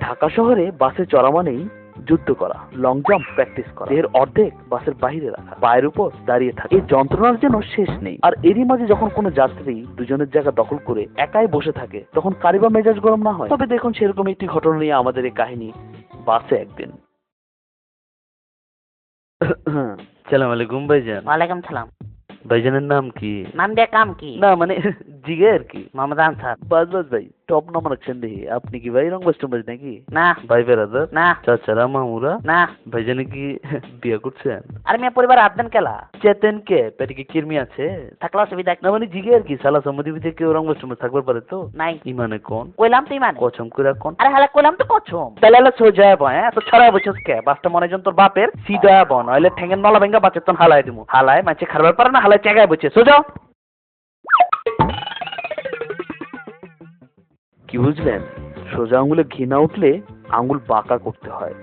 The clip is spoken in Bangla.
ঢাকা শহরে বাসে চড়া মানেই যুদ্ধ করা, লং জাম্প প্র্যাকটিস করা, এর অর্ধেক বাসের বাইরে রাখা, পায়ের উপর দাঁড়িয়ে থাকে। এই যন্ত্রণার যেন শেষ নেই। আর এরই মাঝে যখন কোনো যাত্রী দুজনের জায়গা দখল করে একাই বসে থাকে, তখন কারি বা মেজাজ গরম না হয়? তবে দেখুন, সেরকম একটি ঘটনা নিয়ে আমাদের এই কাহিনী। বাসে একদিন সালাম আলাইকুম ভাইজান। ওয়ালাইকুম সালাম। ভাইজানের নাম কি? নাম দিয়ে কাম কি? না মানে জিগে আর কি। মোহাম্মদ আনসার। বাস বাস ভাই, টপ নাম রাখছেন দেখি। আপনি কি ভাই রংবাজ টংবাজ নাকি? না ভাই বেড়াদার? না চাচারা মামুরা? না। ভাইজানে কি বিয়ে করছেন? আর মেয়ে পরিবার আদন কেলা চেতেন কে? পেটে কি কিরমি আছে? থাকলে অসুবিধা না মানে জিগে আর কি। সালা সম্মতি বিধে কেউ রংবাজ টংবাজ থাকবার পারে তো? নাই। ইমানে কোন? কইলাম তুই মানে কচম করে কোন? আরে হালা কইলাম তো কছম। তাহলে হলে সোজা বয়, তো ছড়া বসেছ কে? বাসটা মনে জন তোর বাপের সিধা বন, নইলে ঠেঙ্গের নলা ভেঙ্গা বাচ্চা তন হালাই দিমু। হালায় মাঝে খারবার পারে না, হালায় জায়গায় বসে সোজা। কি বুঝলেন? সোজা আঙুলে ঘি না উঠলে আঙুল বাঁকা করতে হয়।